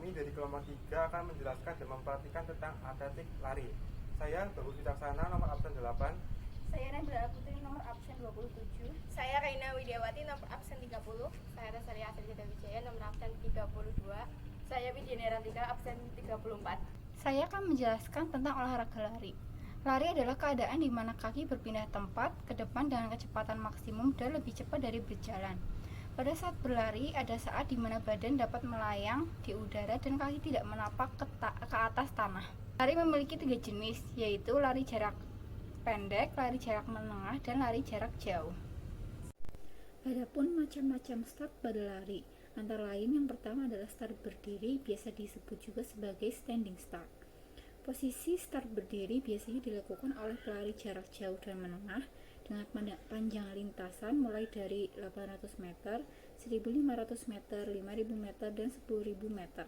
kami dari kelompok 3 akan menjelaskan dan memperhatikan tentang atletik lari. Saya Bagus Wicaksana, nomor absen 8. Saya Nabila Putri, nomor absen 27. Saya Reina Widiawati, nomor absen 30. Saya Rosalia Asrita Wijaya, nomor absen 32. Saya Widya Rantika, absen 34. Saya akan menjelaskan tentang olahraga lari. Lari adalah keadaan di mana kaki berpindah tempat ke depan dengan kecepatan maksimum dan lebih cepat dari berjalan. Pada saat berlari, ada saat di mana badan dapat melayang di udara dan kaki tidak menapak ke atas tanah. Lari memiliki 3 jenis, yaitu lari jarak pendek, lari jarak menengah, dan lari jarak jauh. Adapun macam-macam start pada lari, antara lain yang pertama adalah start berdiri, biasa disebut juga sebagai standing start. Posisi start berdiri biasanya dilakukan oleh pelari jarak jauh dan menengah dengan panjang lintasan mulai dari 800 meter, 1500 meter, 5000 meter, dan 10.000 meter.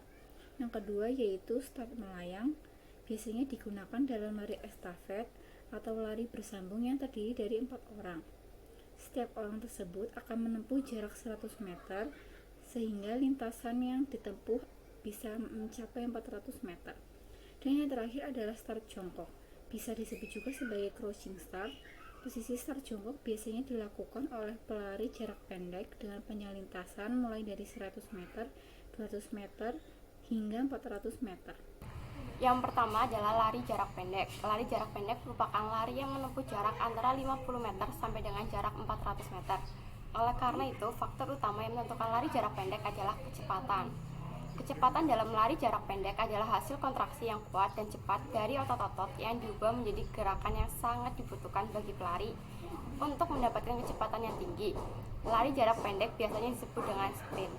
Yang kedua yaitu start melayang, biasanya digunakan dalam lari estafet atau lari bersambung yang terdiri dari 4 orang. Setiap orang tersebut akan menempuh jarak 100 meter sehingga lintasan yang ditempuh bisa mencapai 400 meter. Dan yang terakhir adalah start jongkok, bisa disebut juga sebagai crouching start. Posisi start jongkok biasanya dilakukan oleh pelari jarak pendek dengan panjang lintasan mulai dari 100 meter, 200 meter, hingga 400 meter. Yang pertama adalah lari jarak pendek. Lari jarak pendek merupakan lari yang menempuh jarak antara 50 meter sampai dengan jarak 400 meter. Oleh karena itu, faktor utama yang menentukan lari jarak pendek adalah kecepatan. Kecepatan dalam lari jarak pendek adalah hasil kontraksi yang kuat dan cepat dari otot-otot yang diubah menjadi gerakan yang sangat dibutuhkan bagi pelari untuk mendapatkan kecepatan yang tinggi. Lari jarak pendek biasanya disebut dengan sprint.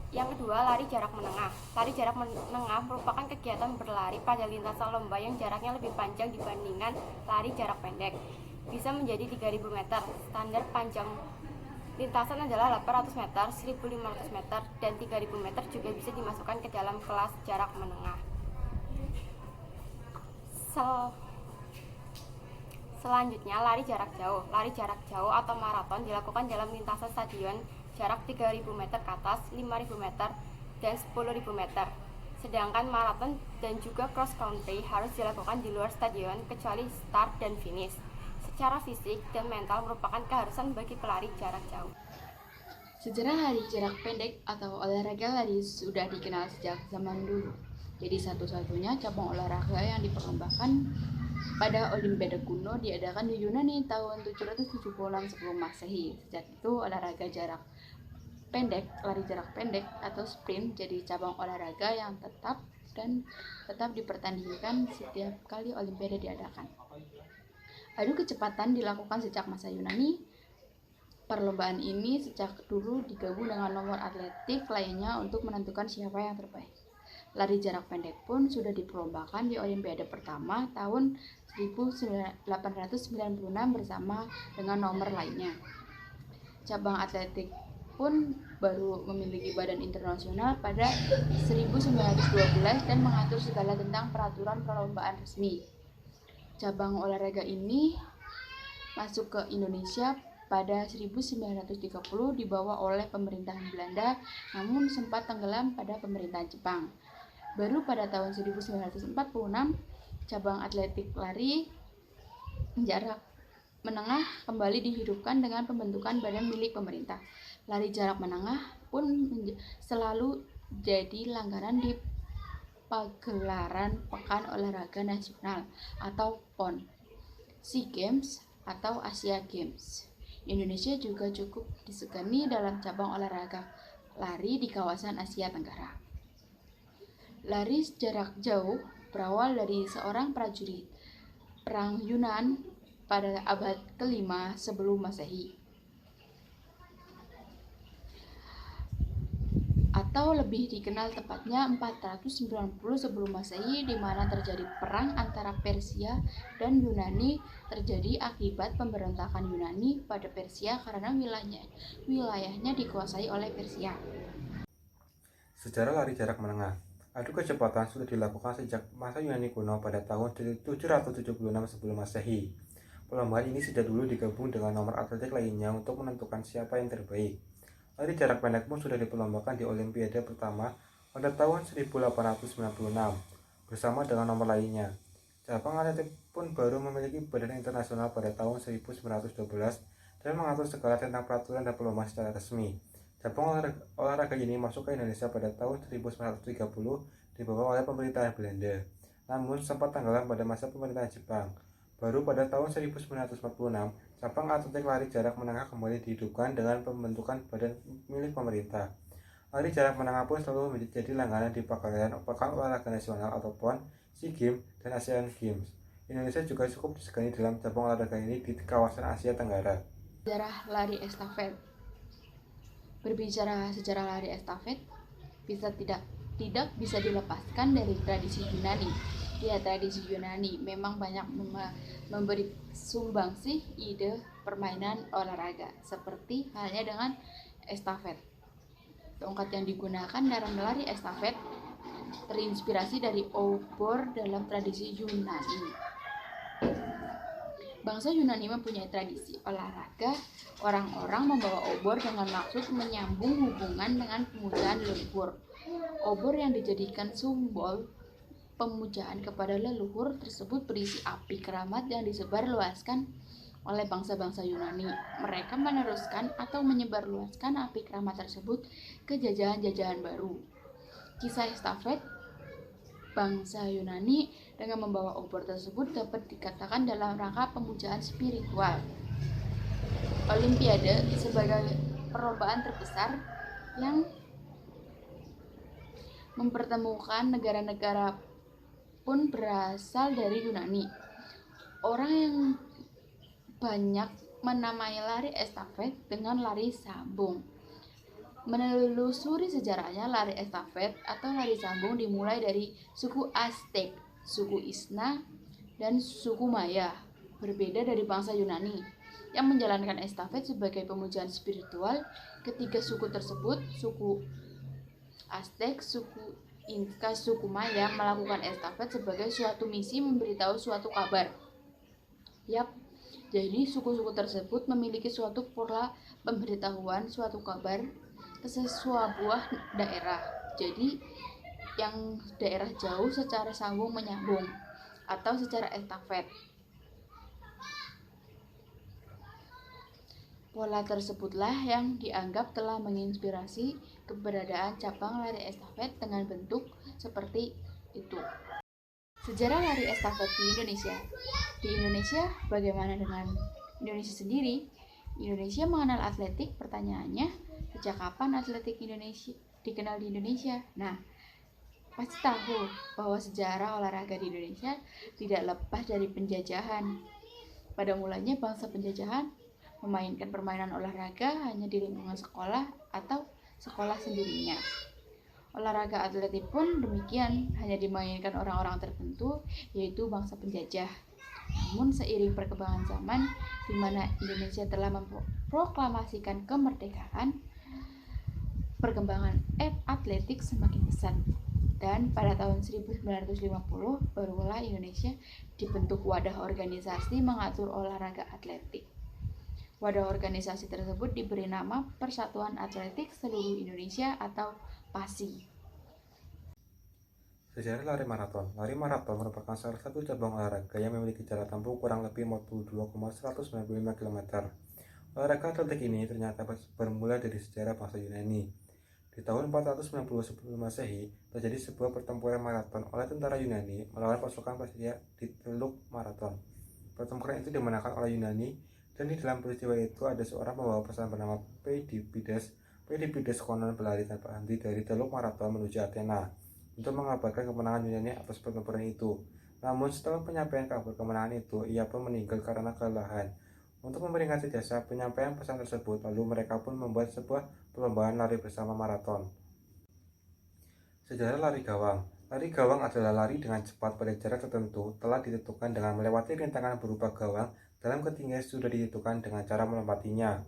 Yang kedua, lari jarak menengah. Lari jarak menengah merupakan kegiatan berlari pada lintasan lomba yang jaraknya lebih panjang dibandingkan lari jarak pendek. Bisa menjadi 3000 meter. Standar panjang lintasan adalah 800 meter, 1500 meter, dan 3000 meter juga bisa dimasukkan ke dalam kelas jarak menengah. Selanjutnya, lari jarak jauh. Lari jarak jauh atau maraton dilakukan dalam lintasan stadion jarak 3000 meter ke atas, 5000 meter, dan 10.000 meter. Sedangkan maraton dan juga cross country harus dilakukan di luar stadion kecuali start dan finish. Secara fisik dan mental merupakan keharusan bagi pelari jarak jauh. Sejarah lari jarak pendek atau olahraga lari sudah dikenal sejak zaman dulu. Jadi satu-satunya cabang olahraga yang diperlombakan pada Olimpiade kuno diadakan di Yunani tahun 776 sebelum Masehi. Sejak itu olahraga jarak pendek, lari jarak pendek atau sprint jadi cabang olahraga yang tetap dipertandingkan setiap kali Olimpiade diadakan. Adu kecepatan dilakukan sejak masa Yunani. Perlombaan ini sejak dulu digabung dengan nomor atletik lainnya untuk menentukan siapa yang terbaik. Lari jarak pendek pun sudah diperlombakan di Olimpiade pertama tahun 1896 bersama dengan nomor lainnya. Cabang atletik pun baru memiliki badan internasional pada 1912 dan mengatur segala tentang peraturan perlombaan resmi. Cabang olahraga ini masuk ke Indonesia pada 1930 dibawa oleh pemerintahan Belanda, namun sempat tenggelam pada pemerintahan Jepang. Baru pada tahun 1946, cabang atletik lari jarak menengah kembali dihidupkan dengan pembentukan badan milik pemerintah. Lari jarak menengah pun selalu jadi langganan di pagelaran Pekan Olahraga Nasional atau PON, SEA Games atau Asia Games. Indonesia juga cukup disegani dalam cabang olahraga lari di kawasan Asia Tenggara. Lari jarak jauh berawal dari seorang prajurit perang Yunan pada abad ke-5 sebelum Masehi, atau lebih dikenal tepatnya 490 sebelum Masehi, di mana terjadi perang antara Persia dan Yunani terjadi akibat pemberontakan Yunani pada Persia karena wilayahnya dikuasai oleh Persia. Sejarah lari jarak menengah. Adu kecepatan sudah dilakukan sejak masa Yunani kuno pada tahun 776 sebelum Masehi. Perlombaan ini sudah dulu digabung dengan nomor atletik lainnya untuk menentukan siapa yang terbaik. Lari jarak pendek pun sudah diperlombakan di Olimpiade pertama pada tahun 1896 bersama dengan nomor lainnya. Cabang atletik pun baru memiliki badan internasional pada tahun 1912 dan mengatur segala tentang peraturan dan perlombaan secara resmi. Cabang olahraga ini masuk ke Indonesia pada tahun 1930 dibawa oleh pemerintahan Belanda, namun sempat tenggelam pada masa pemerintahan Jepang. Baru pada tahun 1946, cabang atletik lari jarak menengah kembali dihidupkan dengan pembentukan badan milik pemerintah. Lari jarak menengah pun selalu menjadi langganan di Pekan Olahraga Nasional atau PON, SEA Games, dan Asian Games. Indonesia juga cukup disegani dalam cabang olahraga ini di kawasan Asia Tenggara. Sejarah lari estafet. Berbicara sejarah lari estafet, tidak bisa dilepaskan dari tradisi Yunani. Ya, tradisi Yunani memang banyak memberi sumbangsih ide permainan olahraga, seperti halnya dengan estafet. Tongkat yang digunakan dalam lari estafet terinspirasi dari obor dalam tradisi Yunani. Bangsa Yunani mempunyai tradisi olahraga. Orang-orang membawa obor dengan maksud menyambung hubungan dengan pemujaan leluhur. Obor yang dijadikan simbol pemujaan kepada leluhur tersebut berisi api keramat yang disebarluaskan oleh bangsa-bangsa Yunani. Mereka meneruskan atau menyebarluaskan api keramat tersebut ke jajahan-jajahan baru. Kisah estafet bangsa Yunani dengan membawa obor tersebut dapat dikatakan dalam rangka pemujaan spiritual. Olimpiade sebagai perlombaan terbesar yang mempertemukan negara-negara pun berasal dari Yunani. Orang yang banyak menamai lari estafet dengan lari sambung. Menelusuri sejarahnya, lari estafet atau lari sambung dimulai dari suku Aztec, suku Isna, dan suku Maya. Berbeda dari bangsa Yunani yang menjalankan estafet sebagai pemujaan spiritual. Ketiga suku tersebut, suku Aztec, suku Inka, suku Maya, melakukan estafet sebagai suatu misi memberitahu suatu kabar. Jadi suku-suku tersebut memiliki suatu pola pemberitahuan suatu kabar ke sebuah daerah. Jadi yang daerah jauh secara sambung menyambung atau secara estafet. Pola tersebutlah yang dianggap telah menginspirasi keberadaan cabang lari estafet dengan bentuk seperti itu. Sejarah lari estafet di Indonesia. Di Indonesia, bagaimana dengan Indonesia sendiri? Indonesia mengenal atletik, pertanyaannya, sejak kapan atletik Indonesia dikenal di Indonesia? Nah, pasti tahu bahwa sejarah olahraga di Indonesia tidak lepas dari penjajahan. Pada mulanya bangsa penjajahan memainkan permainan olahraga hanya di lingkungan sekolah atau sekolah sendirinya. Olahraga atletik pun demikian, hanya dimainkan orang-orang tertentu, yaitu bangsa penjajah. Namun seiring perkembangan zaman, di mana Indonesia telah memproklamasikan kemerdekaan, perkembangan atletik semakin pesat. Dan pada tahun 1950, barulah Indonesia dibentuk wadah organisasi mengatur olahraga atletik. Wadah organisasi tersebut diberi nama Persatuan Atletik Seluruh Indonesia atau PASI. Sejarah lari maraton. Lari maraton merupakan salah satu cabang olahraga yang memiliki jarak tempuh kurang lebih 42,195 km. Olahraga atletik ini ternyata bermula dari sejarah bangsa Yunani. Di tahun 490 sebelum Masehi, terjadi sebuah pertempuran maraton oleh tentara Yunani melawan pasukan Persia di Teluk Maraton. Pertempuran itu dimenangkan oleh Yunani, dan di dalam peristiwa itu ada seorang pembawa pesan bernama Peidipides. Peidipides konon berlari tanpa henti dari Teluk Maraton menuju Athena untuk mengabarkan kemenangan Yunani atas pertempuran itu. Namun setelah penyampaian kabar kemenangan itu, ia pun meninggal karena kelelahan. Untuk memperingati jasa penyampaian pesan tersebut, lalu mereka pun membuat sebuah perlombaan lari bersama maraton. Sejarah lari gawang. Lari gawang adalah lari dengan cepat pada jarak tertentu telah ditentukan dengan melewati rintangan berupa gawang dalam ketinggian sudah ditentukan dengan cara melompatinya.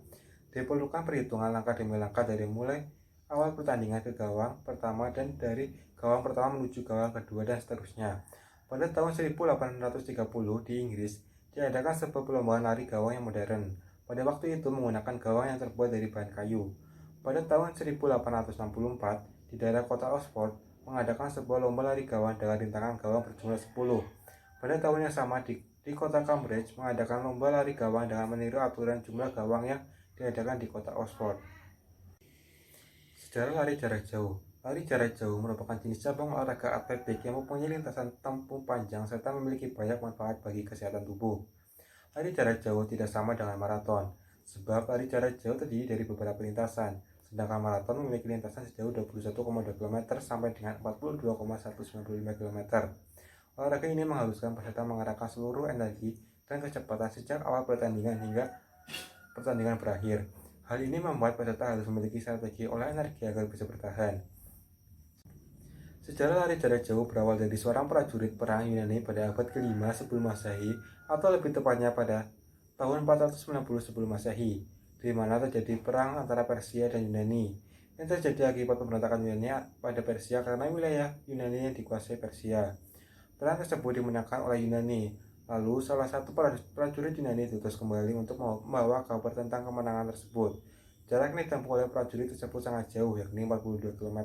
Diperlukan perhitungan langkah demi langkah dari mulai awal pertandingan ke gawang pertama dan dari gawang pertama menuju gawang kedua dan seterusnya. Pada tahun 1830 di Inggris, diadakan sebuah perlombaan lari gawang yang modern. Pada waktu itu menggunakan gawang yang terbuat dari bahan kayu. Pada tahun 1864, di daerah kota Oxford, mengadakan sebuah lomba lari gawang dengan rintangan gawang berjumlah 10. Pada tahun yang sama, di kota Cambridge, mengadakan lomba lari gawang dengan meniru aturan jumlah gawang yang diadakan di kota Oxford. Sejarah lari jarak jauh. Lari jarak jauh merupakan jenis cabang olahraga atletik yang mempunyai lintasan tempuh panjang serta memiliki banyak manfaat bagi kesehatan tubuh. Lari jarak jauh tidak sama dengan maraton, sebab lari jarak jauh terdiri dari beberapa lintasan, sedangkan maraton memiliki lintasan sejauh 21,2 km sampai dengan 42,195 km. Olahraga ini mengharuskan peserta mengerahkan seluruh energi dan kecepatan sejak awal pertandingan hingga pertandingan berakhir. Hal ini membuat peserta harus memiliki strategi olah energi agar bisa bertahan. Sejarah lari jarak jauh berawal dari seorang prajurit perang Yunani pada abad ke-5 sebelum Masehi, atau lebih tepatnya pada tahun 490 sebelum Masehi, di mana terjadi perang antara Persia dan Yunani yang terjadi akibat pemberontakan Yunani pada Persia karena wilayah Yunani yang dikuasai Persia. Perang tersebut dimenangkan oleh Yunani. Lalu salah satu prajurit Yunani diutus kembali untuk membawa kabar tentang kemenangan tersebut. Jarak yang ditempuh oleh prajurit tersebut sangat jauh, yakni 42 km.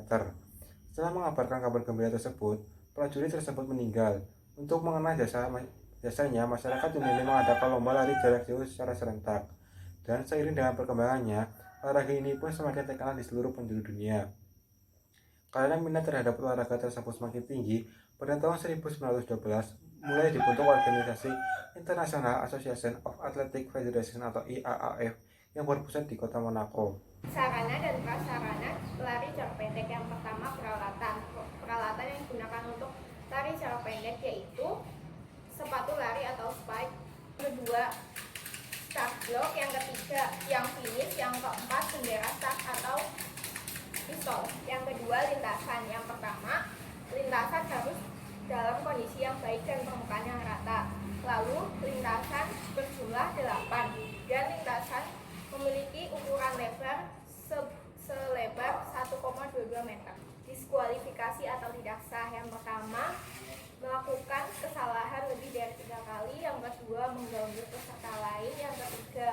Setelah mengabarkan kabar gembira tersebut, prajurit tersebut meninggal. Untuk mengenang jasanya, masyarakat Yunani mengadakan lomba lari jarak jauh secara serentak. Dan seiring dengan perkembangannya, olahraga ini pun semakin terkenal di seluruh penjuru dunia. Karena minat terhadap olahraga tersebut semakin tinggi, pada tahun 1912 mulai dibentuk organisasi International Association of Athletic Federation atau IAAF yang berpusat di kota Monaco. Sarana dan prasarana lari jarak pendek. Yang pertama, peralatan yang digunakan untuk lari jarak pendek yaitu sepatu lari atau spike. Kedua, start block. Yang ketiga, yang finish. Yang keempat, bendera start atau pistol. Yang kedua, lintasan. Yang pertama, lintasan harus dalam kondisi yang baik dan permukaan yang rata. Lalu lintasan berjumlah 8 dan lintasan memiliki ukuran lebar selebar 1,22 meter. Diskualifikasi atau tidak sah. Yang pertama, melakukan kesalahan lebih dari 3 kali. Yang kedua, mengganggu peserta lain. Yang ketiga,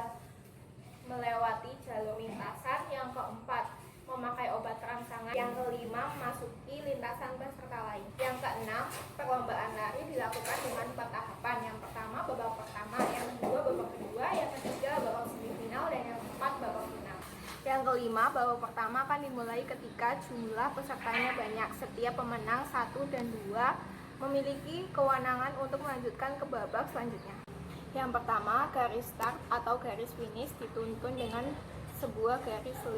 melewati jalur lintasan. Yang keempat, memakai obat terangsang. Yang kelima, memasuki lintasan peserta lain. Yang keenam, perlombaan lari dilakukan dengan 4 tahapan. Yang pertama, babak pertama. Yang kedua, babak kedua. Yang ketiga, babak semifinal. Dan yang keempat, babak final. Yang kelima, babak pertama akan dimulai ketika jumlah pesertanya banyak. Setiap pemenang 1 dan 2 memiliki kewenangan untuk melanjutkan ke babak selanjutnya. Yang pertama, garis start atau garis finish dituntun dengan sebuah garis 5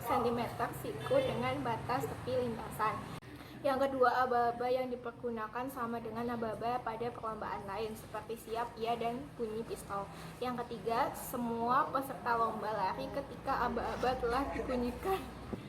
cm siku dengan batas tepi lintasan. Yang kedua, aba-aba yang dipergunakan sama dengan aba-aba pada perlombaan lain seperti siap, iya, dan bunyi pistol. Yang ketiga, semua peserta lomba lari ketika aba-aba telah dibunyikan.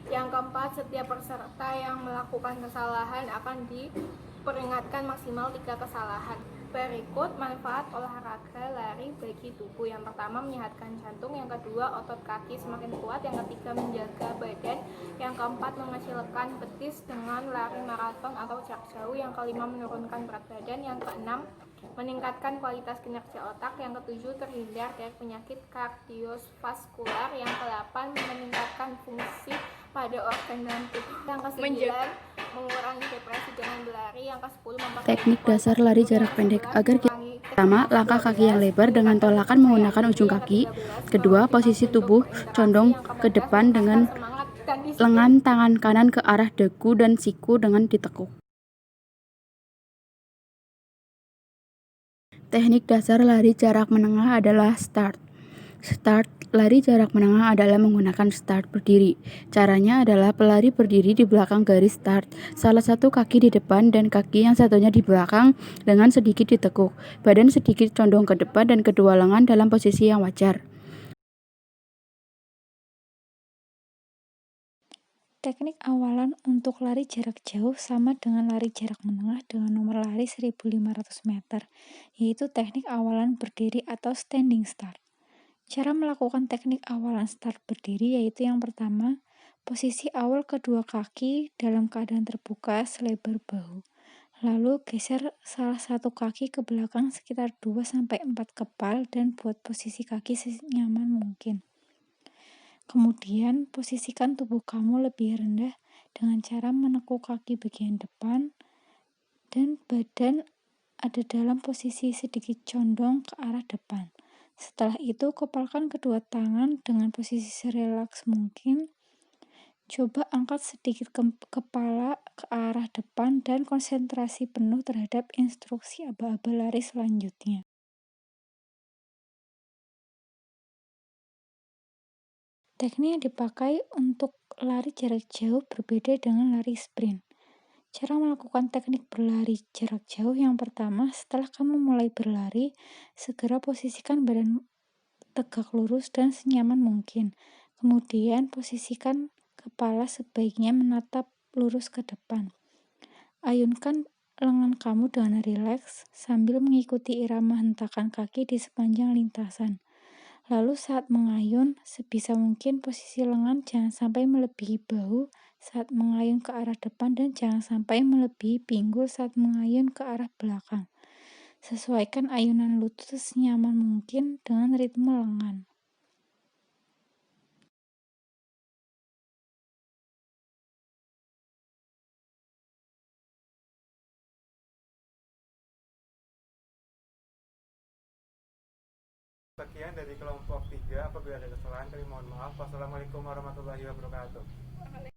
Yang keempat, setiap peserta yang melakukan kesalahan akan diperingatkan maksimal 3 kesalahan. Berikut manfaat olahraga lari bagi tubuh. Yang pertama, menyehatkan jantung. Yang kedua, otot kaki semakin kuat. Yang ketiga, menjaga badan. Yang keempat, mengecilkan betis dengan lari maraton atau jarak jauh. Yang kelima, menurunkan berat badan. Yang keenam, meningkatkan kualitas kinerja otak. Yang ketujuh, terhindar dari penyakit kardiovaskular. Yang kedelapan, meningkatkan fungsi pada organ dalam tubuh. Yang kesembilan, mengurangi depresi dengan berlari. Yang ke-10, memperbaiki Teknik dasar lari jarak pendek agar pertama, langkah kaki yang lebar dengan tolakan menggunakan ujung kaki. Kedua, posisi tubuh condong ke depan dengan lengan tangan kanan ke arah dagu dan siku dengan ditekuk. Teknik dasar lari jarak menengah adalah start. Start lari jarak menengah adalah menggunakan start berdiri. Caranya adalah pelari berdiri di belakang garis start, salah satu kaki di depan dan kaki yang satunya di belakang dengan sedikit ditekuk. Badan sedikit condong ke depan dan kedua lengan dalam posisi yang wajar. Teknik awalan untuk lari jarak jauh sama dengan lari jarak menengah dengan nomor lari 1.500 meter, yaitu teknik awalan berdiri atau standing start. Cara melakukan teknik awalan start berdiri yaitu yang pertama, posisi awal kedua kaki dalam keadaan terbuka selebar bahu. Lalu geser salah satu kaki ke belakang sekitar 2-4 kepal dan buat posisi kaki senyaman mungkin. Kemudian, posisikan tubuh kamu lebih rendah dengan cara menekuk kaki bagian depan dan badan ada dalam posisi sedikit condong ke arah depan. Setelah itu, kepalkan kedua tangan dengan posisi serelaks mungkin. Coba angkat sedikit kepala ke arah depan dan konsentrasi penuh terhadap instruksi aba-aba lari selanjutnya. Teknik yang dipakai untuk lari jarak jauh berbeda dengan lari sprint. Cara melakukan teknik berlari jarak jauh yang pertama, setelah kamu mulai berlari, segera posisikan badan tegak lurus dan senyaman mungkin. Kemudian, posisikan kepala sebaiknya menatap lurus ke depan. Ayunkan lengan kamu dengan rileks sambil mengikuti irama hentakan kaki di sepanjang lintasan. Lalu saat mengayun, sebisa mungkin posisi lengan jangan sampai melebihi bahu saat mengayun ke arah depan dan jangan sampai melebihi pinggul saat mengayun ke arah belakang. Sesuaikan ayunan lutut senyaman mungkin dengan ritme lengan. Sekian dari kelompok 3. Apabila ada kesalahan, kami mohon maaf. Wassalamualaikum warahmatullahi wabarakatuh.